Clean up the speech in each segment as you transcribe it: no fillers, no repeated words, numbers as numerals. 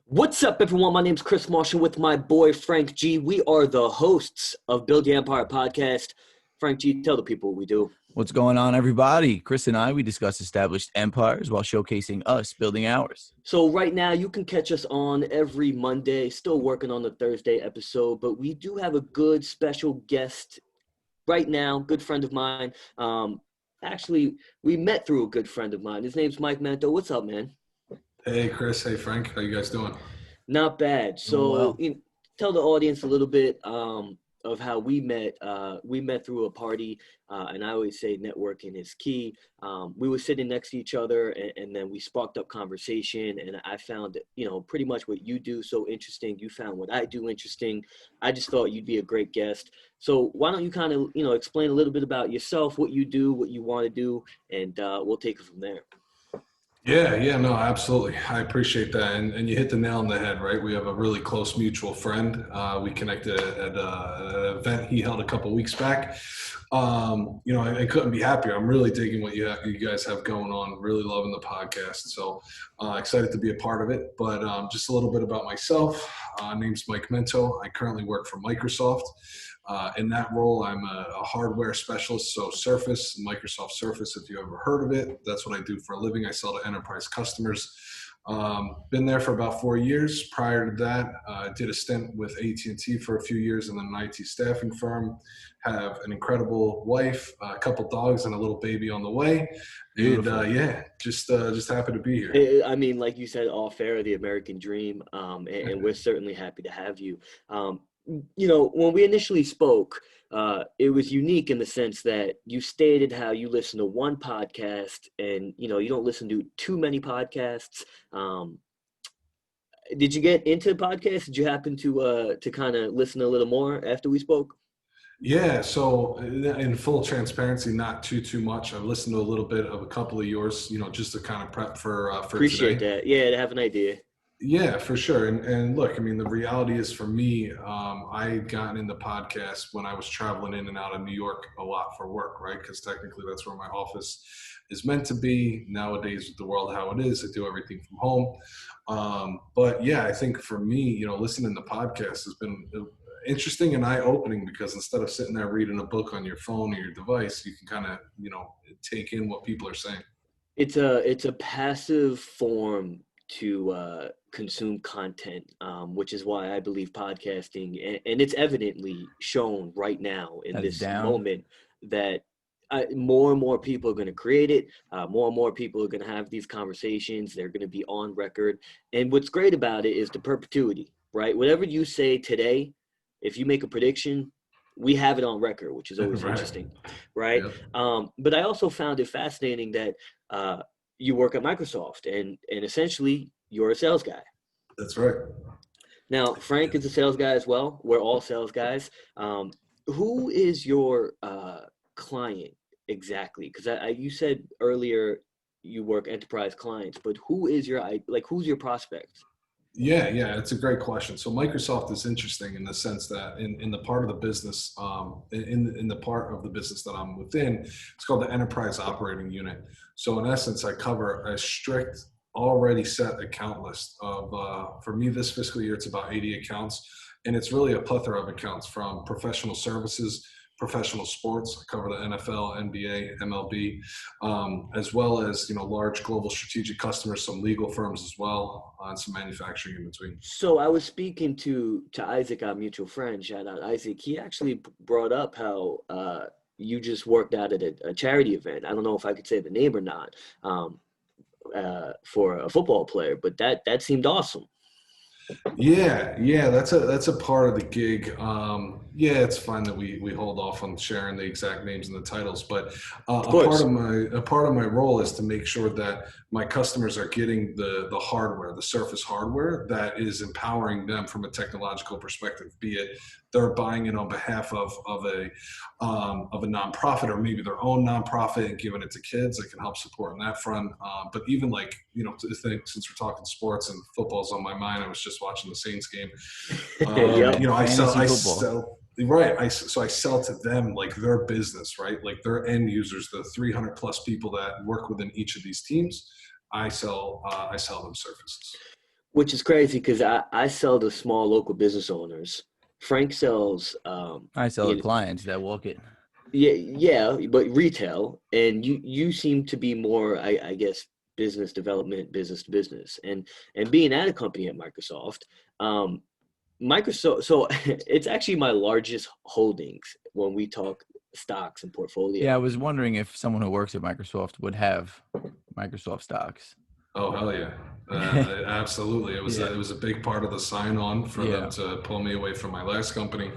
What's up, everyone? My name's Chris Marshall with my boy Frank G. We are the hosts of Build Your Empire podcast. Frank G, tell the people what we do. What's going on, everybody? Chris and we discuss established empires while showcasing us building ours. So right now, you can catch us on every Monday, still working on the Thursday episode, but we do have a good special guest right now, good friend of mine. Actually, we met through a good friend of mine. His name's Mike Mento. What's up, man? Hey, Chris. Hey, Frank. How you guys doing? Not bad. So, tell the audience a little bit of how we met. We met through a party, and I always say networking is key. We were sitting next to each other, and then we sparked up conversation, and I found, pretty much what you do so interesting. You found what I do interesting. I just thought you'd be a great guest. So why don't you kind of, explain a little bit about yourself, what you do, what you want to do, and we'll take it from there. Yeah, no, absolutely. I appreciate that. And you hit the nail on the head, right? We have a really close mutual friend. We connected at an event he held a couple of weeks back. I couldn't be happier. I'm really digging what you guys have going on. Really loving the podcast. So excited to be a part of it. But just a little bit about myself. Name's Mike Mento. I currently work for Microsoft. In that role, I'm a hardware specialist, so Surface, Microsoft Surface, if you ever heard of it, that's what I do for a living. I sell to enterprise customers. Been there for about 4 years. Prior to that, I did a stint with AT&T for a few years and then an IT staffing firm. Have an incredible wife, a couple dogs, and a little baby on the way. Beautiful. And just happy to be here. I mean, like you said, all fair, the American dream, and we're certainly happy to have you. When we initially spoke, it was unique in the sense that you stated how you listen to one podcast and, you don't listen to too many podcasts. Did you get into podcasts? Did you happen to kind of listen a little more after we spoke? Yeah, so in full transparency, not too much. I've listened to a little bit of a couple of yours, just to kind of prep for Appreciate today. That. Yeah, to have an idea. Yeah, for sure. And look, I mean, the reality is for me, I had gotten into podcasts when I was traveling in and out of New York a lot for work, right? Because technically that's where my office is meant to be. Nowadays, with the world how it is, I do everything from home. But yeah, I think for me, listening to podcasts has been interesting and eye-opening because instead of sitting there reading a book on your phone or your device, you can kind of, take in what people are saying. It's a passive form to consume content, which is why I believe podcasting, and it's evidently shown right now in this moment that more and more people are going to create it. More and more people are going to have these conversations. They're going to be on record. And what's great about it is the perpetuity, right? Whatever you say today, if you make a prediction, we have it on record, which is always interesting, right? Yep. But I also found it fascinating that you work at Microsoft and essentially you're a sales guy. That's right. Now, Frank is a sales guy as well. We're all sales guys. Who is your client exactly? Because you said earlier you work enterprise clients, but who's your prospect? Yeah, it's a great question. So Microsoft is interesting in the sense that in the part of the business, in the part of the business that I'm within, it's called the Enterprise Operating Unit. So in essence, I cover a strict, already set account list of, for me this fiscal year, it's about 80 accounts. And it's really a plethora of accounts from professional services, professional sports. I cover the NFL, NBA, MLB, as well as, large global strategic customers, some legal firms as well, and some manufacturing in between. So I was speaking to Isaac, our mutual friend, shout out Isaac. He actually brought up how you just worked out at a charity event. I don't know if I could say the name or not for a football player, but that seemed awesome. Yeah, that's a part of the gig. It's fine that we hold off on sharing the exact names and the titles, but a part of my role is to make sure that my customers are getting the hardware, the Surface hardware that is empowering them from a technological perspective, be it they're buying it on behalf of a nonprofit or maybe their own nonprofit and giving it to kids that can help support on that front. But even since we're talking sports and football's on my mind, I was just watching the Saints game. I sell. Right. So I sell to them like their business, right? Like their end users, the 300 plus people that work within each of these teams. I sell them Surfaces. which is crazy because I sell to small local business owners. Frank sells, I sell you to know, clients that walk it. yeah, but retail, and you seem to be more, I guess, business development, business to business, and being at a company at Microsoft, um, Microsoft. So it's actually my largest holdings when we talk stocks and Yeah, I portfolio. was wondering if someone who works at Microsoft would have Microsoft stocks. Oh hell yeah, absolutely! Yeah. It was a big part of the sign on for them Yeah. to pull me away from my last company,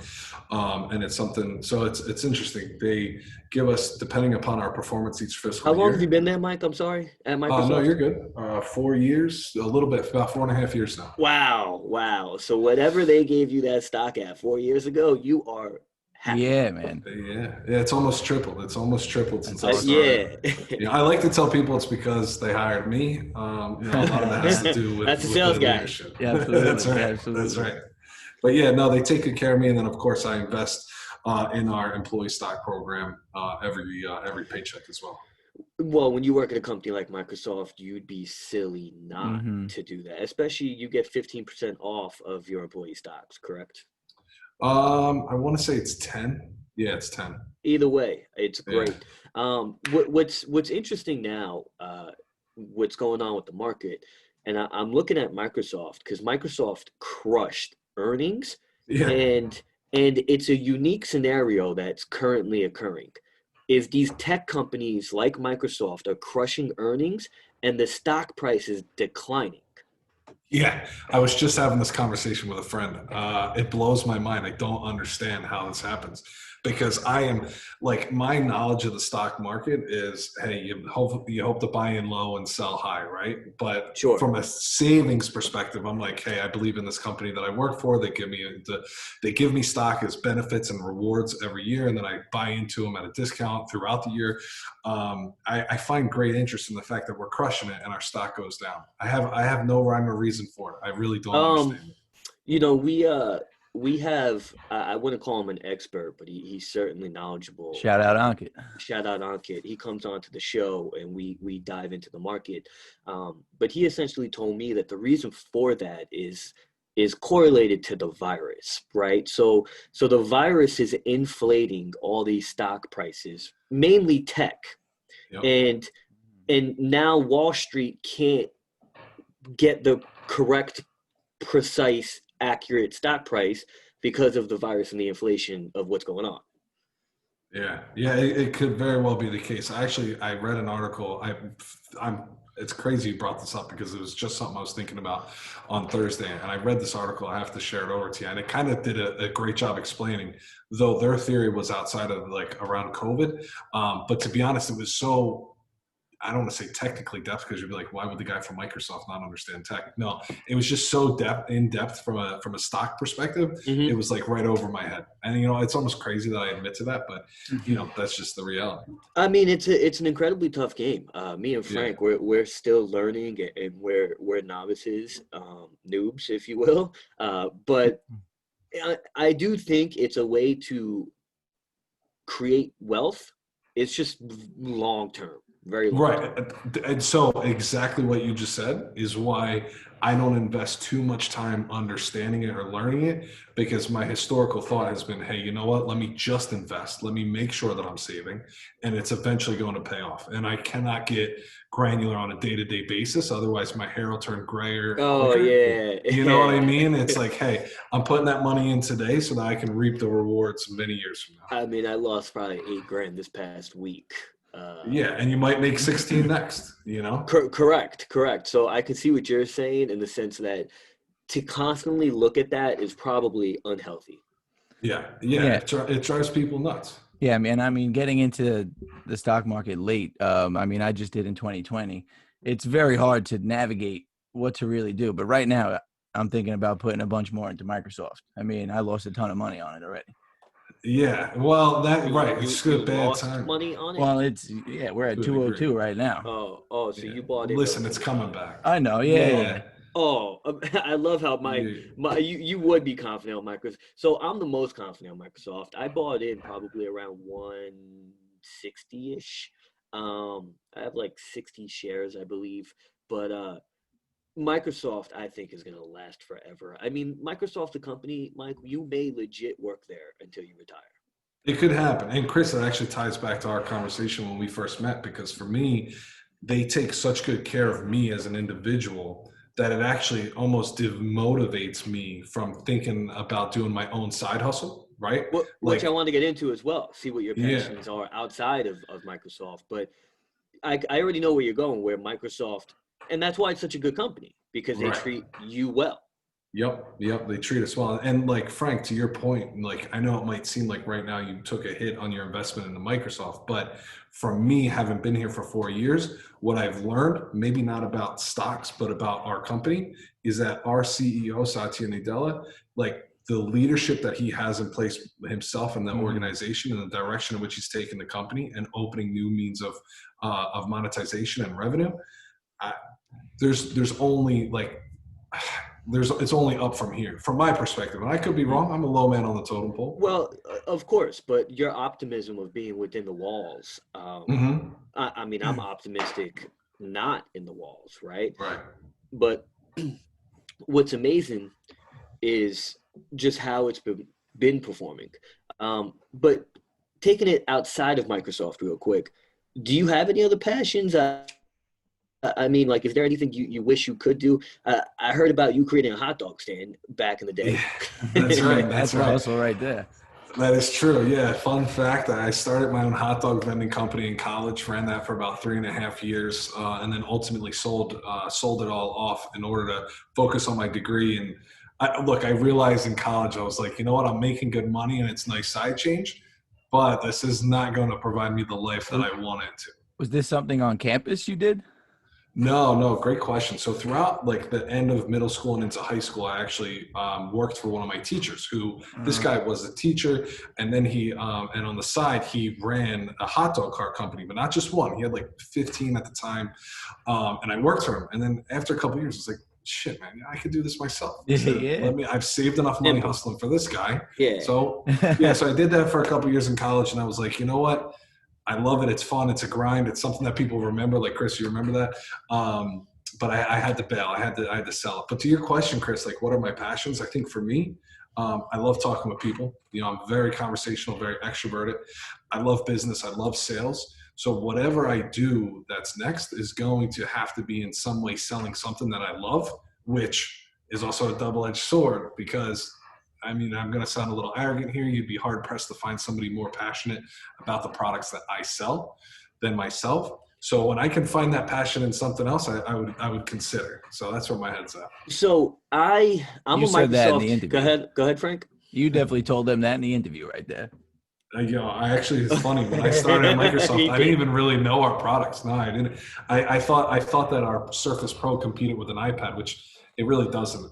and it's something. So it's interesting. They give us, depending upon our performance each How fiscal long have you year. been there, Mike? I'm sorry, at No, Microsoft. you're good. 4 years, a little bit, about 4.5 years now. Wow, wow. So whatever they gave you that stock at 4 years ago, you are happy. Yeah, man. Yeah, it's almost tripled. It's almost tripled That's since I awesome. started. Yeah. I like to tell people it's because they hired me. A lot of it has to do That's a with their sales guy. leadership. Yeah, That's absolutely. right. That's Absolutely. right. But yeah, no, they take good care of me, and then of course I invest in our employee stock program every paycheck as well. Well, when you work at a company like Microsoft, you'd be silly not Mm-hmm. to do that. Especially you get 15% off of your employee stocks, correct? I want to say it's 10. Yeah, it's 10. Either way, it's Yeah. great. What's interesting now, what's going on with the market, and I'm looking at Microsoft because Microsoft crushed earnings, Yeah. and and it's a unique scenario that's currently occurring. Is these tech companies like Microsoft are crushing earnings and the stock price is declining. Yeah, I was just having this conversation with a friend. It blows my mind. I don't understand how this happens because I am like my knowledge of the stock market is, hey, you hope to buy in low and sell high, right? But Sure. from a savings perspective, I'm like, hey, I believe in this company that I work for. They give me stock as benefits and rewards every year, and then I buy into them at a discount throughout the year. I find great interest in the fact that we're crushing it and our stock goes down. I have no rhyme or reason for it. I really don't Um, understand it. you know, we have I wouldn't call him an expert, but he's certainly knowledgeable. Shout out Ankit. Shout out Ankit. He comes on to the show and we dive into the market. But he essentially told me that the reason for that is correlated to the virus, right? So the virus is inflating all these stock prices, mainly tech, Yep. and now Wall Street can't get the correct, precise, accurate stock price because of the virus and the inflation of what's going on. Yeah, it could very well be the case. I read an article. I'm. It's crazy you brought this up because it was just something I was thinking about on Thursday, and I read this article. I have to share it over to you, and it kind of did a great job explaining, though their theory was outside of like around COVID. But to be honest, it was so I don't want to say technically depth because you'd be like, why would the guy from Microsoft not understand tech? No, it was just so in depth from a stock perspective. It Mm-hmm. was like right over my head, and it's almost crazy that I admit to that, but that's just the reality. I mean, it's an incredibly tough game. Me and Yeah, Frank, we're still learning, and we're novices, noobs, if you will. But I do think it's a way to create wealth. It's just long term, very long term. right. And so exactly what you just said is why I don't invest too much time understanding it or learning it because my historical thought has been, hey, you know what? Let me just invest. Let me make sure that I'm saving and it's eventually going to pay off. And I cannot get granular on a day-to-day basis. Otherwise my hair will turn grayer Oh quicker. yeah, You know what I mean? It's like, hey, I'm putting that money in today so that I can reap the rewards many years from now. I mean, I lost probably 8 grand this past week. Yeah. And you might make 16 next. Correct. So I can see what you're saying in the sense that to constantly look at that is probably unhealthy. Yeah. Yeah. It drives people nuts. Yeah, man. I mean, getting into the stock market late, I mean, I just did in 2020. It's very hard to navigate what to really do. But right now, I'm thinking about putting a bunch more into Microsoft. I mean, I lost a ton of money on it already. Yeah. Well, right. You It's you good, bad lost time money on it? Well, we're at to a degree. 202 right now. So Yeah. you bought it Listen, it's relatively coming high. back. I know. Yeah. Yeah. Oh, I love how Yeah. you would be confident on Microsoft. So I'm the most confident on Microsoft. I bought in probably around 160-ish. I have like 60 shares, I believe. But Microsoft, I think, is going to last forever. I mean, Microsoft, the company, Mike, you may legit work there until you retire. It could happen. And Chris, it actually ties back to our conversation when we first met, because for me, they take such good care of me as an individual that it actually almost demotivates me from thinking about doing my own side hustle, right? Which I want to get into as well, see what your passions yeah. are outside of Microsoft. But I already know where you're going, where Microsoft, and that's why it's such a good company, because they Right. treat you well. Yep. They treat us well. And like, Frank, to your point, like, I know it might seem like right now you took a hit on your investment into Microsoft, but for me, having been here for 4 years, what I've learned, maybe not about stocks, but about our company, is that our CEO, Satya Nadella, like the leadership that he has in place himself and the organization and the direction in which he's taken the company and opening new means of monetization and revenue, there's only like, it's only up from here from my perspective, and I could be wrong. I'm a low man on the totem pole. Well, of course, but your optimism of being within the walls, I mean, I'm optimistic not in the walls, right? But what's amazing is just how it's been performing. But taking it outside of Microsoft real quick, do you have any other passions? I mean, like, is there anything you wish you could do? I heard about you creating a hot dog stand back in the day. Yeah, that's right. That's a hustle right there. That is true. Yeah. Fun fact, I started my own hot dog vending company in college, ran that for about 3.5 years, and then ultimately sold it all off in order to focus on my degree. And I realized in college, I was like, you know what, I'm making good money and it's nice side change, but this is not going to provide me the life that I wanted to. Was this something on campus you did? No, great question. So throughout like the end of middle school and into high school, I actually worked for one of my teachers this guy was a teacher. And then he, and on the side, he ran a hot dog cart company, but not just one. He had like 15 at the time. And I worked for him. And then after a couple of years, it's like, shit, man, I could do this myself. I've saved enough money hustling for this guy. Yeah. So I did that for a couple of years in college, and I was like, you know what? I love it. It's fun. It's a grind. It's something that people remember. Like, Chris, you remember that? But I had to bail. I had to sell it. But to your question, Chris, like, what are my passions? I think for me, I love talking with people. You know, I'm very conversational, very extroverted. I love business. I love sales. So whatever I do that's next is going to have to be in some way selling something that I love, which is also a double-edged sword, because I mean, I'm going to sound a little arrogant here. You'd be hard pressed to find somebody more passionate about the products that I sell than myself. So when I can find that passion in something else, I would consider. So that's where my head's at. So I'm you a said Microsoft. That in the interview. Go ahead, Frank. You definitely told them that in the interview right there. It's funny, when I started at Microsoft, I didn't even really know our products. No, I didn't. I thought that our Surface Pro competed with an iPad, which it really doesn't.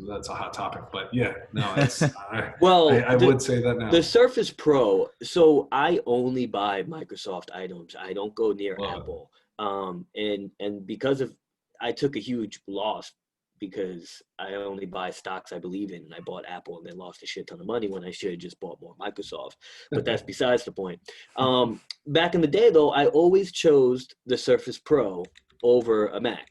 That's a hot topic, but yeah, no. I would say that now. The Surface Pro. So I only buy Microsoft items. I don't go near Apple. And because of, I took a huge loss because I only buy stocks I believe in, and I bought Apple and then lost a shit ton of money when I should have just bought more Microsoft. But that's besides the point. Back in the day, though, I always chose the Surface Pro over a Mac.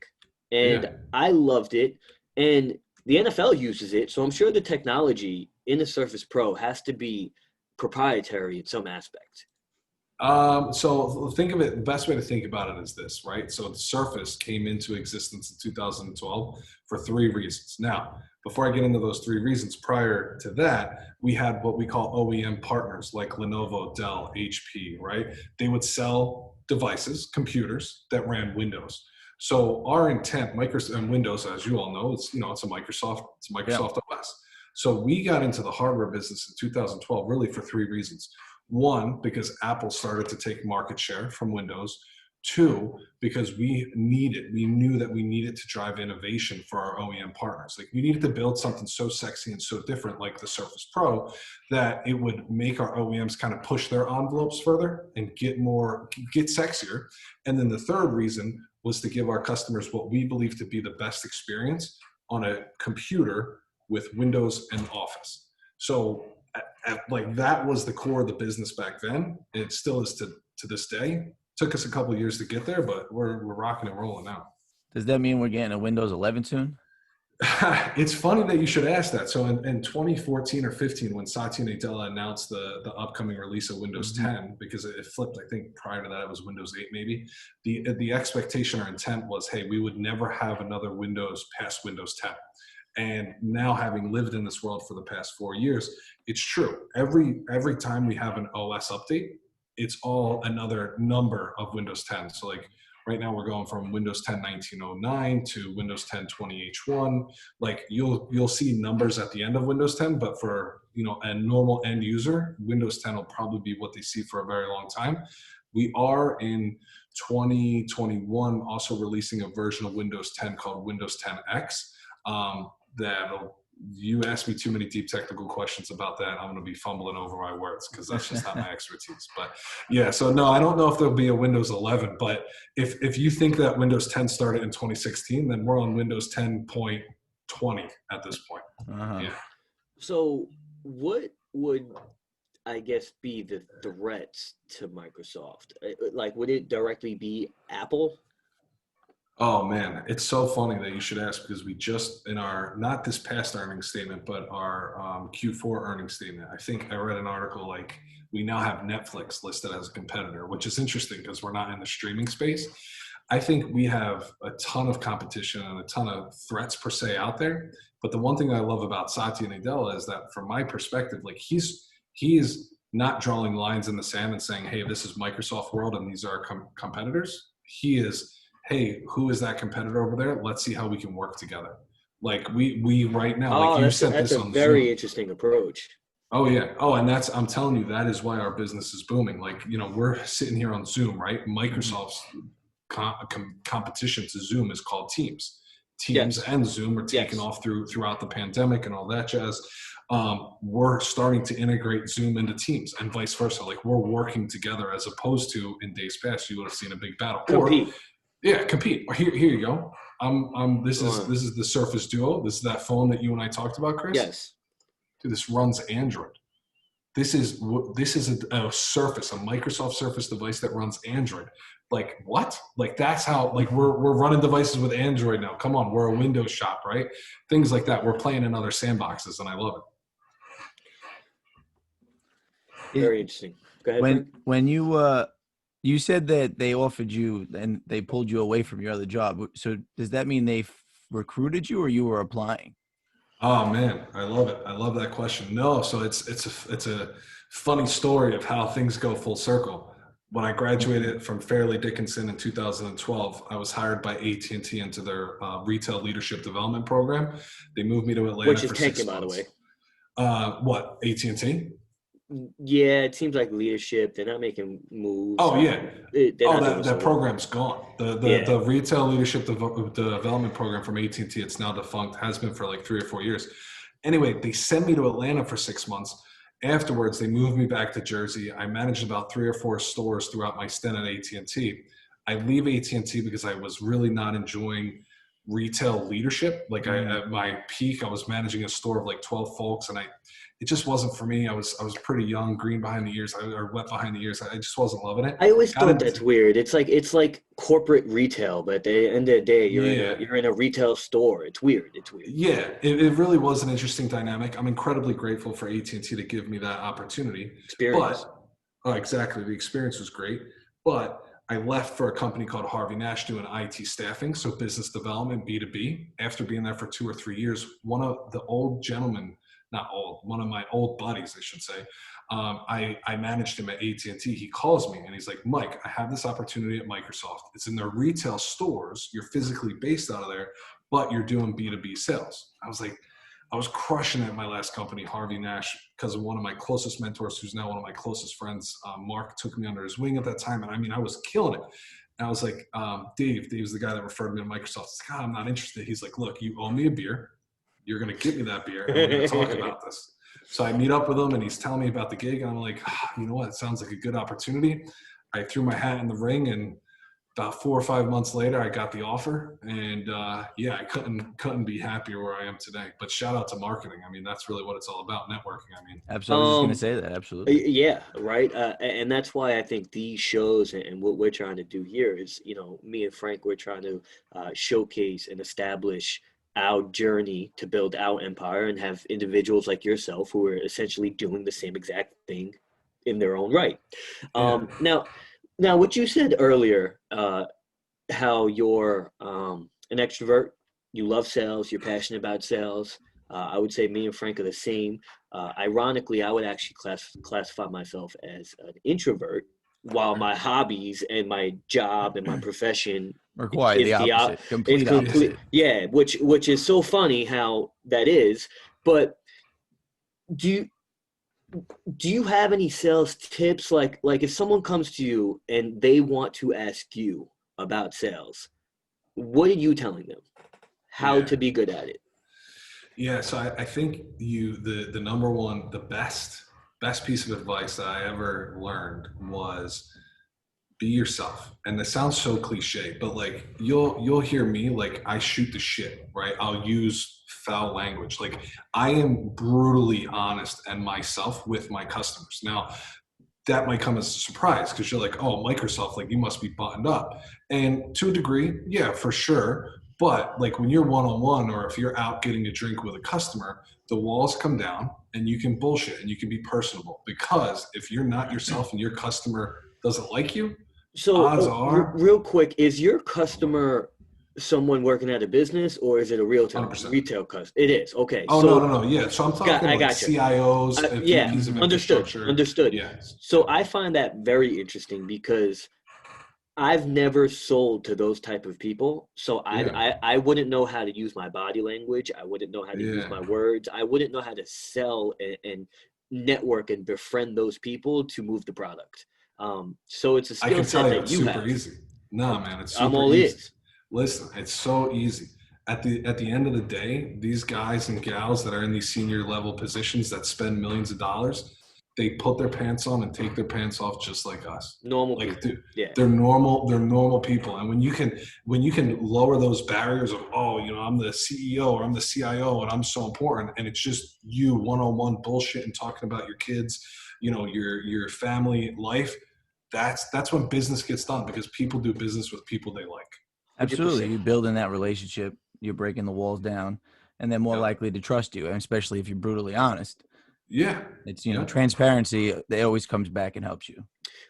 And I loved it, and the NFL uses it, so I'm sure the technology in the Surface Pro has to be proprietary in some aspect. So think of it, the best way to think about it is this, right? So the Surface came into existence in 2012 for 3 reasons. Now, before I get into those 3 reasons, prior to that, we had what we call OEM partners like Lenovo, Dell, HP, right? They would sell devices, computers that ran Windows. So our intent, Microsoft and Windows, as you all know, it's a Microsoft OS. So we got into the hardware business in 2012 really for 3 reasons. 1, because Apple started to take market share from Windows. 2, because we knew that we needed to drive innovation for our OEM partners. Like, we needed to build something so sexy and so different like the Surface Pro that it would make our OEMs kind of push their envelopes further and get sexier. And then the 3rd reason was to give our customers what we believe to be the best experience on a computer with Windows and Office. So like, that was the core of the business back then. And it still is to this day. Took us a couple of years to get there, but we're rocking and rolling now. Does that mean we're getting a Windows 11 soon? It's funny that you should ask that. So in 2014 or 15, when Satya Nadella announced the upcoming release of Windows 10, because it flipped, I think prior to that it was Windows 8 maybe, the expectation or intent was, hey, we would never have another Windows past Windows 10. And now, having lived in this world for the past 4 years, it's true. Every time we have an OS update, it's all another number of Windows 10. So like right now we're going from Windows 10 1909 to Windows 10 20H1. Like you'll see numbers at the end of Windows 10, but for a normal end user, Windows 10 will probably be what they see for a very long time. We are in 2021 also releasing a version of Windows 10 called Windows 10X. You ask me too many deep technical questions about that, I'm going to be fumbling over my words because that's just not my expertise. But yeah, so no, I don't know if there'll be a Windows 11, but if you think that Windows 10 started in 2016, then we're on Windows 10.20 at this point. Yeah. So what would, I guess, be the threats to Microsoft? Like, would it directly be Apple? Oh man, it's so funny that you should ask, because we just, in our, not this past earnings statement, but our Q4 earnings statement, I think I read an article like we now have Netflix listed as a competitor, which is interesting because we're not in the streaming space. I think we have a ton of competition and a ton of threats per se out there. But the one thing I love about Satya Nadella is that from my perspective, like he's not drawing lines in the sand and saying, hey, this is Microsoft world and these are our competitors. He is, hey, who is that competitor over there? Let's see how we can work together. Like we right now, like you sent this on Zoom. That's a very interesting approach. Oh yeah. Oh, and I'm telling you, that is why our business is booming. Like, we're sitting here on Zoom, right? Microsoft's competition to Zoom is called Teams. Teams and Zoom are taking off throughout the pandemic and all that jazz. We're starting to integrate Zoom into Teams and vice versa. Like we're working together, as opposed to in days past, you would have seen a big battle. Compete. Compete. Here you go. This is the Surface Duo. This is that phone that you and I talked about, Chris. Yes. Dude, this runs Android. This is a Surface, a Microsoft Surface device that runs Android. Like what? Like that's how, like we're running devices with Android now. Come on, we're a Windows shop, right? Things like that. We're playing in other sandboxes, and I love it. Very interesting. Go ahead. When you said that they offered you and they pulled you away from your other job. So does that mean they recruited you or you were applying? Oh man, I love it. I love that question. No, so it's a funny story of how things go full circle. When I graduated from Fairleigh Dickinson in 2012, I was hired by AT&T into their retail leadership development program. They moved me to Atlanta, which is for 6 months. By the way. What, AT&T? Yeah, it seems like leadership. They're not making moves. Oh yeah. That program's gone. The retail leadership development program from AT&T, it's now defunct. Has been for like 3 or 4 years. Anyway, they sent me to Atlanta for 6 months. Afterwards, they moved me back to Jersey. I managed about 3 or 4 stores throughout my stint at AT&T. I leave AT&T because I was really not enjoying retail leadership. Like at my peak, I was managing a store of like 12 folks, and it just wasn't for me. I was pretty young, green behind the ears, or wet behind the ears. I just wasn't loving it. I always thought that's weird. It's like corporate retail, but at the end of the day, you're in a retail store. It's weird. Yeah, it really was an interesting dynamic. I'm incredibly grateful for AT&T to give me that opportunity. Experience. Exactly. The experience was great, but I left for a company called Harvey Nash doing IT staffing, so business development, B2B. After being there for 2 or 3 years, one of the old gentlemen, one of my old buddies, I should say, I managed him at AT&T. He calls me and he's like, Mike, I have this opportunity at Microsoft. It's in their retail stores. You're physically based out of there, but you're doing B2B sales. I was crushing it at my last company, Harvey Nash, because of one of my closest mentors, who's now one of my closest friends. Mark took me under his wing at that time. And I mean, I was killing it. And I was like, Dave's the guy that referred me to Microsoft. I was like, I'm not interested. He's like, look, you owe me a beer. You're going to give me that beer and we're going to talk about this. So I meet up with him and he's telling me about the gig. And I'm like, you know what? It sounds like a good opportunity. I threw my hat in the ring and about 4 or 5 months later, I got the offer, and yeah, I couldn't be happier where I am today. But shout out to marketing. I mean, that's really what it's all about, networking. I mean, Absolutely. I was just gonna say that. Absolutely. Yeah, right. And that's why I think these shows and what we're trying to do here is, me and Frank, we're trying to showcase and establish our journey to build our empire and have individuals like yourself who are essentially doing the same exact thing in their own right. yeah, Now, what you said earlier, how you're an extrovert, you love sales, you're passionate about sales. I would say me and Frank are the same. Ironically, I would actually classify myself as an introvert, while my hobbies and my job and my profession Or quite the is opposite. it's Complete complete. opposite. Yeah, which is so funny how that is. But do you do you have any sales tips, like if someone comes to you and they want to ask you about sales, what are you telling them how yeah. to be good at it? Yeah, so I think the number one, the best piece of advice that I ever learned was be yourself. And this sounds so cliche, but like you'll hear me, like I shoot the shit, right? I'll use foul language. Like I am brutally honest and myself with my customers. Now, that might come as a surprise because you're like, oh, Microsoft, like you must be buttoned up. And to a degree, yeah, for sure. But like when you're one-on-one or if you're out getting a drink with a customer, the walls come down and you can bullshit and you can be personable. Because if you're not yourself and your customer doesn't like you, So, odds are real quick, is your customer someone working at a business, or is it a 100%. retail customer? It is. Okay. Oh, So, no. Yeah. So I'm talking I like got you. CIOs, Yeah, VPs of understood. infrastructure. Understood. Yeah. So I find that very interesting because I've never sold to those type of people. So Yeah. I wouldn't know how to use my body language. I wouldn't know how to use Yeah. my words. I wouldn't know how to sell and network and befriend those people to move the product. So it's a I skill can set tell you that it's you super have. easy. No, man, it's I'm super all easy. ears. Listen, it's so easy. At the end of the day, these guys and gals that are in these senior level positions that spend millions of dollars, they put their pants on and take their pants off just like us. Normal Like people. Yeah. they're normal people. And when you can lower those barriers of, oh, I'm the CEO or I'm the CIO and I'm so important, and it's just you one-on-one bullshit and talking about your kids, your family life. That's when business gets done because people do business with people they like. Absolutely. 100%. You're building that relationship, you're breaking the walls down, and they're more Yep. likely to trust you, and especially if you're brutally honest. Yeah. It's, Yeah. transparency, it always comes back and helps you.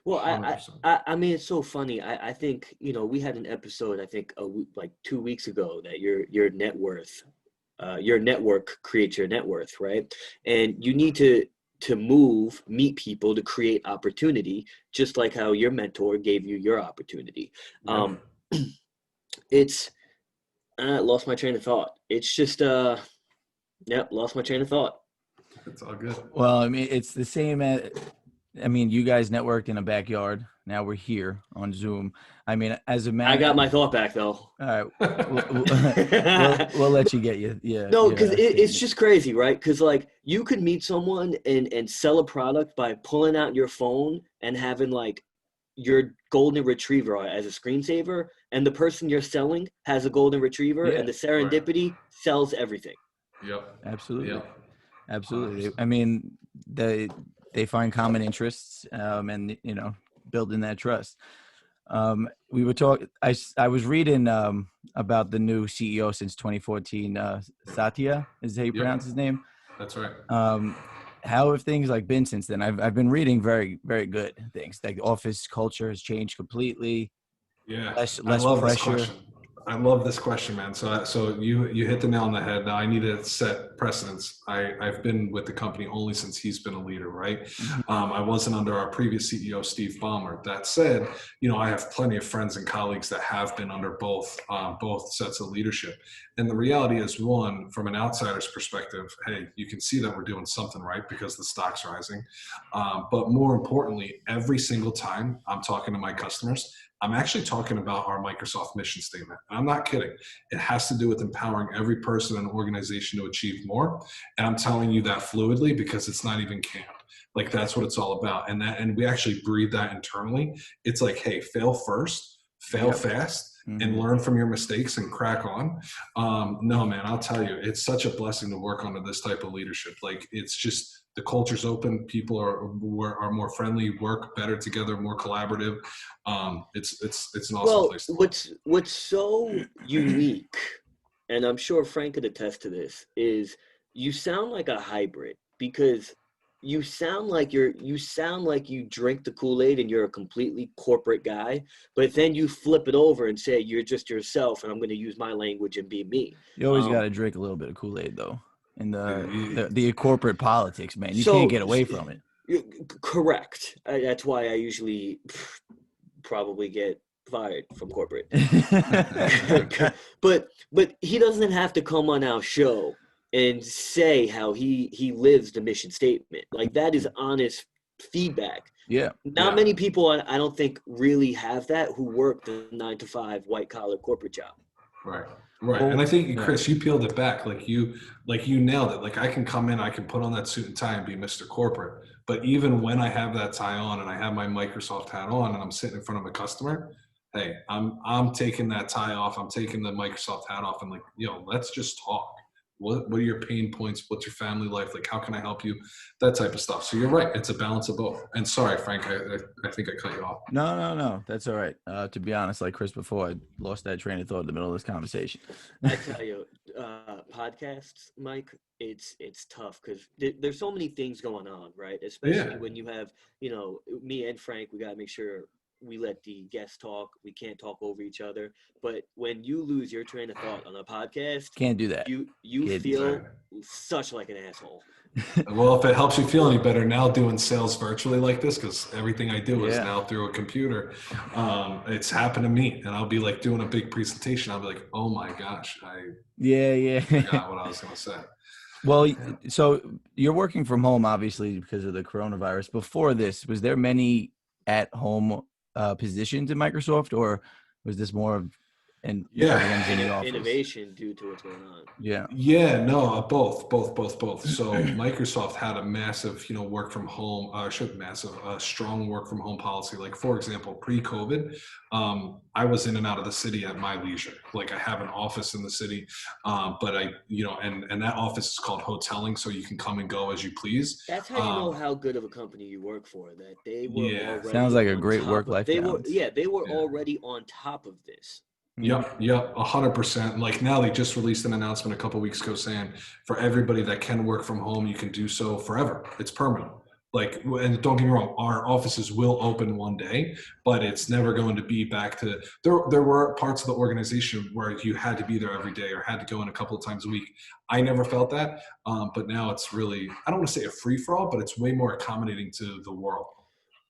Well, 100%. I mean, it's so funny. I think, we had an episode, I think like 2 weeks ago, that your net worth, your network creates your net worth, right? And you need to meet people to create opportunity, just like how your mentor gave you your opportunity. Yeah. Um, it's lost my train of thought. It's just lost my train of thought. It's all good. Well, I mean, it's the same as, you guys networked in a backyard. Now we're here on Zoom. I mean, as a man, I got my thought back though. all right, we'll let you get you. Yeah. No, because it's just crazy, right? Because like you could meet someone and sell a product by pulling out your phone and having like your golden retriever as a screensaver, and the person you're selling has a golden retriever, Yeah, and the serendipity sells everything. Yep. absolutely. Yep. Absolutely. 100%. I mean, they find common interests, and building that trust. We were talking. I was reading about the new CEO since 2014. Satya is how you pronounce his name. That's right. How have things like been since then? I've been reading very, very good things. Like the office culture has changed completely. Yeah. Less I love pressure. this question. I love this question, man. So you hit the nail on the head. Now I need to set precedents. I've been with the company only since he's been a leader, right? I wasn't under our previous CEO, Steve Ballmer. That said, I have plenty of friends and colleagues that have been under both sets of leadership. And the reality is, one, from an outsider's perspective, hey, you can see that we're doing something right because the stock's rising. But more importantly, every single time I'm talking to my customers, I'm actually talking about our Microsoft mission statement. And I'm not kidding. It has to do with empowering every person and organization to achieve more. And I'm telling you that fluidly because it's not even canned. Like that's what it's all about. And we actually breathe that internally. It's like, hey, fail first, fail fast and learn from your mistakes and crack on. No, man, I'll tell you, it's such a blessing to work under this type of leadership. Like, it's just, the culture's open. People are more friendly, work better together, more collaborative. It's an awesome place to work. What's so unique, and I'm sure Frank could attest to this, is you sound like a hybrid, because you sound like you drink the Kool-Aid and you're a completely corporate guy, but then you flip it over and say you're just yourself and I'm going to use my language and be me. You always got to drink a little bit of Kool-Aid though, in the corporate politics, man. You can't get away from it. Correct. That's why I usually probably get fired from corporate. but he doesn't have to come on our show and say how he lives the mission statement. Like, that is honest feedback. Yeah. Not many people, I don't think, really have that, who work the 9-to-5 white collar corporate job. Right. And I think, Chris, you peeled it back. Like you nailed it. Like, I can come in, I can put on that suit and tie and be Mr. Corporate. But even when I have that tie on and I have my Microsoft hat on and I'm sitting in front of a customer, hey, I'm taking that tie off. I'm taking the Microsoft hat off and, like, let's just talk. What are your pain points? What's your family life? Like, how can I help you? That type of stuff. So you're right. It's a balance of both. And sorry, Frank, I think I cut you off. No. That's all right. To be honest, like Chris before, I lost that train of thought in the middle of this conversation. I tell you, podcasts, Mike, it's tough because there's so many things going on, right? Especially when you have, me and Frank, we got to make sure we let the guests talk. We can't talk over each other. But when you lose your train of thought on a podcast, can't do that. You feel such like an asshole. Well, if it helps you feel any better, now doing sales virtually like this, because everything I do is now through a computer. It's happened to me, and I'll be like doing a big presentation. I'll be like, oh my gosh, I forgot what I was going to say. Well, so you're working from home, obviously, because of the coronavirus. Before this, was there many at-home positions in Microsoft, or was this more of innovation due to what's going on? Both. So Microsoft had a massive work from home strong work from home policy. Like, for example, pre-COVID, I was in and out of the city at my leisure. Like, I have an office in the city, but I and that office is called hoteling, so you can come and go as you please. That's how you know how good of a company you work for, that they were already sounds like a great work-life balance. They were already on top of this. Yep, 100%. Like, now they just released an announcement a couple of weeks ago saying for everybody that can work from home, you can do so forever. It's permanent. Like, and don't get me wrong, our offices will open one day, but it's never going to be back to there were parts of the organization where you had to be there every day or had to go in a couple of times a week. I never felt that, but now it's really, I don't want to say a free-for-all, but it's way more accommodating to the world.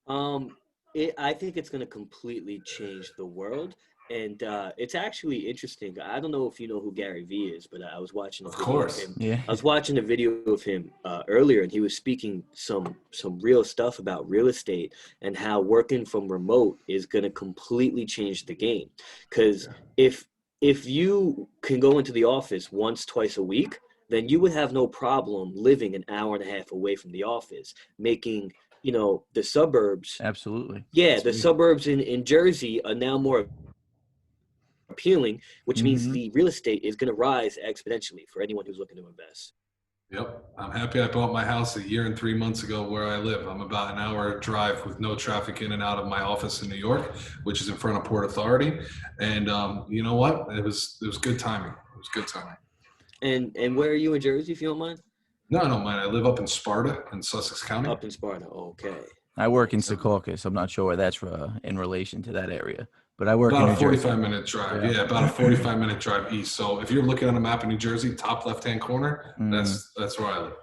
I think it's going to completely change the world. And it's actually interesting. I don't know if you know who Gary Vee is, but I was watching a video of him. Yeah. I was watching a video of him earlier, and he was speaking some real stuff about real estate and how working from remote is going to completely change the game. Because if you can go into the office once, twice a week, then you would have no problem living an hour and a half away from the office, making the suburbs. Absolutely. Yeah, the suburbs in Jersey are now more appealing, which means the real estate is going to rise exponentially for anyone who's looking to invest. Yep. I'm happy I bought my house 1 year and 3 months ago where I live. I'm about an hour drive with no traffic in and out of my office in New York, which is in front of Port Authority. And you know what? It was good timing. It was good timing. And where are you in Jersey, if you don't mind? No, I don't mind. I live up in Sparta in Sussex County. Up in Sparta. Okay. I work in Secaucus. I'm not sure where that's in relation to that area. But I work about in New Jersey. 45-minute drive. Yeah, about a 45-minute drive east. So if you're looking at a map of New Jersey, top left-hand corner, that's where I live.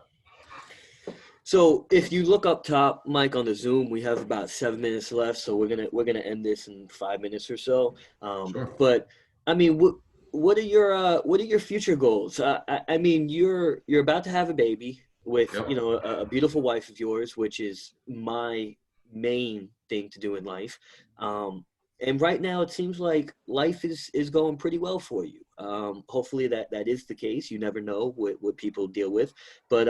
So if you look up top, Mike, on the Zoom, we have about 7 minutes left. So we're gonna end this in 5 minutes or so. Sure. But I mean, what are your future goals? I mean, you're about to have a baby with a beautiful wife of yours, which is my main thing to do in life. And right now, it seems like life is going pretty well for you. Hopefully that is the case. You never know what people deal with. But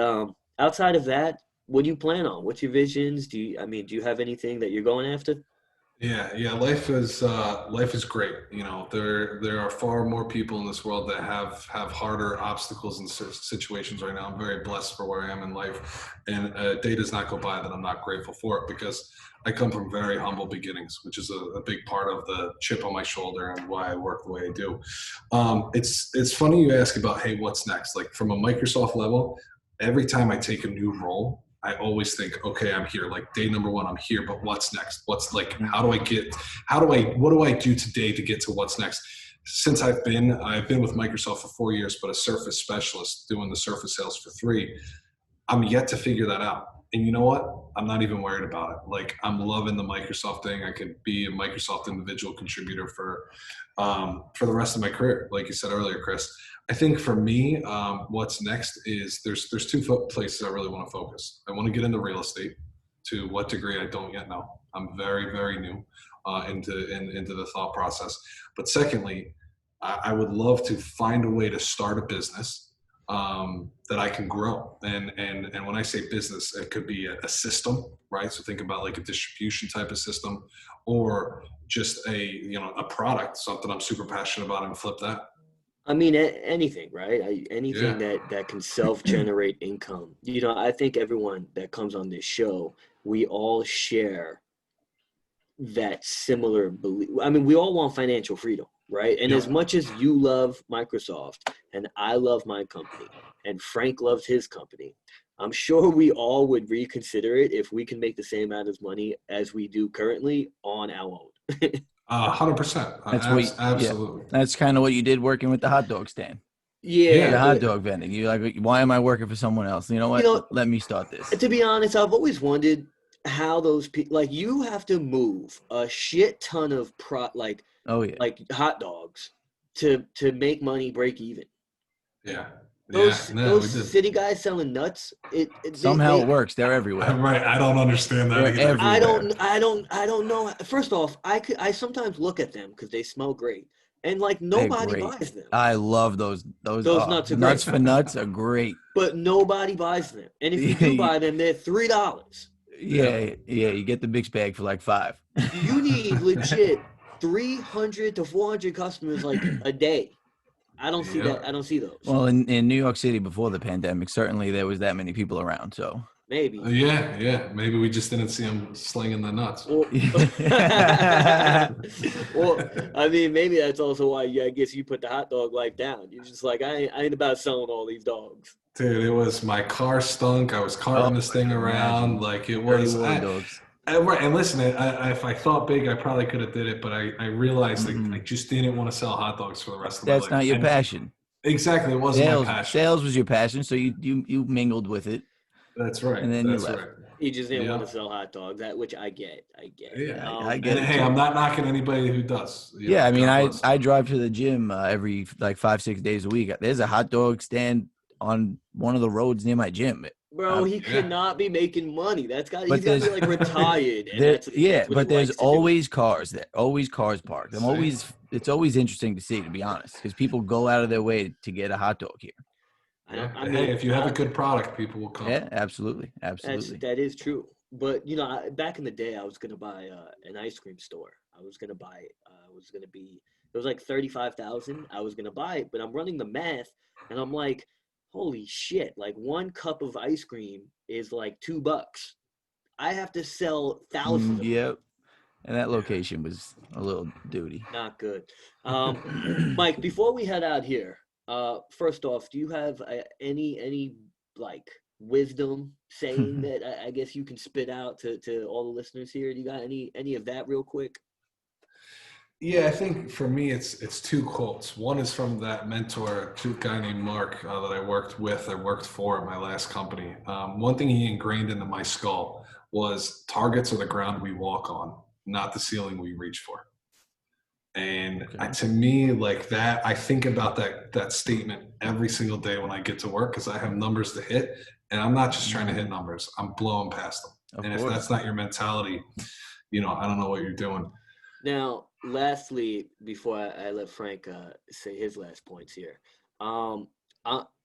outside of that, what do you plan on? What's your visions? Do you have anything that you're going after? Yeah. Life is great. You know, there are far more people in this world that have harder obstacles and situations right now. I'm very blessed for where I am in life, and a day does not go by that I'm not grateful for it, because I come from very humble beginnings, which is a big part of the chip on my shoulder and why I work the way I do. It's funny you ask about, hey, what's next? Like from a Microsoft level, every time I take a new role, I always think, okay, I'm here. Like day number one, I'm here, but what's next? What's like, what do I do today to get to what's next? Since I've been with Microsoft for 4 years, but a Surface specialist doing the Surface sales for 3. I'm yet to figure that out. And you know what? I'm not even worried about it. Like I'm loving the Microsoft thing. I could be a Microsoft individual contributor for the rest of my career. Like you said earlier, Chris, I think for me, what's next is there's two places I really want to focus. I want to get into real estate. To what degree, I don't yet know. I'm very, very new into the thought process. But secondly, I would love to find a way to start a business that I can grow. And when I say business, it could be a system, right? So think about like a distribution type of system, or just a product, something I'm super passionate about, and flip that. I mean, anything, right? Anything Yeah. that can self-generate income. You know, I think everyone that comes on this show, we all share that similar belief. I mean, we all want financial freedom, right? And as Yep. much as you love Microsoft and I love my company and Frank loves his company, I'm sure we all would reconsider it if we can make the same amount of money as we do currently on our own. 100%. That's Absolutely. That's kind of what you did working with the hot dog stand. Yeah, The hot but dog vending. You like, why am I working for someone else? You know what? you know, Let me start this. to be honest, I've always wondered how those people, like, you have to move a shit ton of Oh yeah. like hot dogs to make money break even. Yeah. Yeah. No, Those we did. city guys selling nuts, Somehow it works. They're everywhere. Right. I don't understand that They're either. everywhere. I don't know. First off, I sometimes look at them because they smell great, and like They're nobody great. buys them. I love those. Those nuts are Nuts great, for nuts are great. but nobody buys them. And if you do buy them, they're $3. Yeah. You get the mixed bag for like $5. You need legit 300 to 400 customers like a day. I don't see that. I don't see those. Well, in New York City before the pandemic, certainly there was that many people around. So Maybe. Yeah. Maybe we just didn't see them slinging the nuts. Well, well, I mean, maybe that's also why I guess you put the hot dog life down. You're just like, I ain't about selling all these dogs. Dude, it was, my car stunk. I was carting this thing around. Like it was. dogs. Right, and listen, if I thought big, I probably could have did it, but I realized I just didn't want to sell hot dogs for the rest of my life. That's not your passion. Exactly, it wasn't my passion. Sales was your passion, so you mingled with it. That's right. And then That's you left. right. He just didn't want to sell hot dogs, which I get. Yeah, I get it. Hey, I'm not knocking anybody who does. Yeah, I mean, I drive to the gym every like 5-6 days a week. There's a hot dog stand on one of the roads near my gym. Bro, he could not be making money. He's got to be like retired. But there's always cars there, always cars parked. It's always interesting to see, to be honest, because people go out of their way to get a hot dog here. I mean, hey, if you have a good product, people will come. Yeah, absolutely. That is true. But you know, back in the day, I was gonna buy an ice cream store. I was gonna buy it. It was like 35,000. I was gonna buy it, but I'm running the math, and I'm like, holy shit! Like one cup of ice cream is like $2. I have to sell thousands. Yep. And that location was a little duty. Not good. Mike, before we head out here, first off, do you have any like wisdom saying that I guess you can spit out to all the listeners here? Do you got any of that real quick? Yeah, I think for me, it's two quotes. One is from that mentor, guy named Mark, that I worked for at my last company. One thing he ingrained into my skull was targets are the ground we walk on, not the ceiling we reach for. And to me, like that, I think about that statement every single day when I get to work, because I have numbers to hit, and I'm not just trying to hit numbers. I'm blowing past them. If that's not your mentality, I don't know what you're doing. Now, lastly, before I let Frank say his last points here,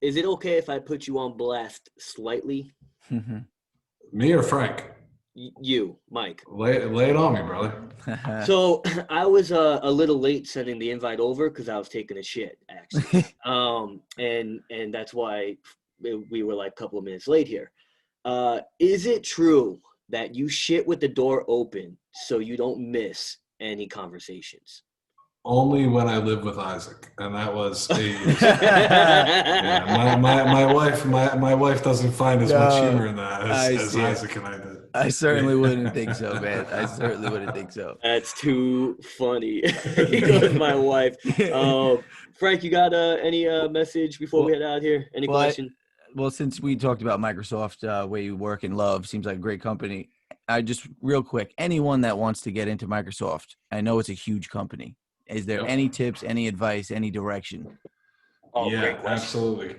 is it okay if I put you on blast slightly? Me or Frank? You, Mike. Lay it on me, brother. So I was a little late sending the invite over because I was taking a shit, actually. And that's why we were like a couple of minutes late here. Is it true that you shit with the door open so you don't miss any conversations? Only when I lived with Isaac, and that was 8 years ago. Yeah, my wife doesn't find as much humor in that as Isaac and I did. I certainly wouldn't think so, man. I certainly wouldn't think so. That's too funny. He goes, my wife. Frank, you got any message before we head out here? Any question? Well, since we talked about Microsoft, where you work and love, seems like a great company. I just real quick, anyone that wants to get into Microsoft, I know it's a huge company. Is there any tips, any advice, any direction? Oh, yeah, absolutely.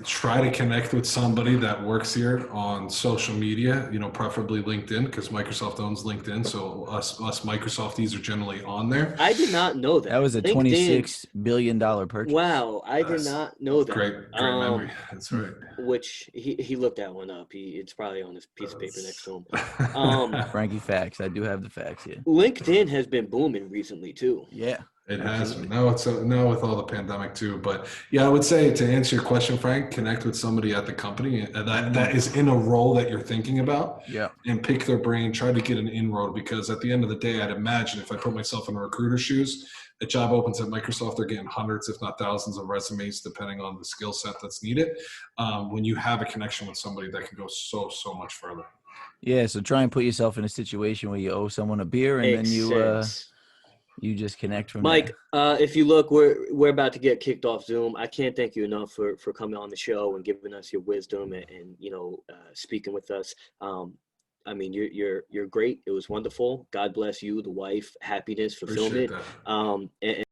Try to connect with somebody that works here on social media, preferably LinkedIn, because Microsoft owns LinkedIn. So us Microsofties are generally on there. I did not know that. That was a $26 billion purchase. Wow, I did not know that. Great memory. That's right. Which he looked that one up. It's probably on his piece of paper next to him. Frankie facts. I do have the facts here. LinkedIn has been booming recently too. Yeah. It has been. Now with all the pandemic too. But yeah, I would say, to answer your question, Frank, connect with somebody at the company that is in a role that you're thinking about. Yeah. And pick their brain, try to get an inroad, because at the end of the day, I'd imagine if I put myself in a recruiter's shoes, a job opens at Microsoft, they're getting hundreds, if not thousands, of resumes, depending on the skill set that's needed. When you have a connection with somebody, that can go so much further. Yeah. So try and put yourself in a situation where you owe someone a beer, and then you just connect from Mike, there. If you look, we're about to get kicked off Zoom. I can't thank you enough for coming on the show and giving us your wisdom and speaking with us. I mean, you're great. It was wonderful. God bless you, the wife, happiness, fulfillment. Appreciate that. And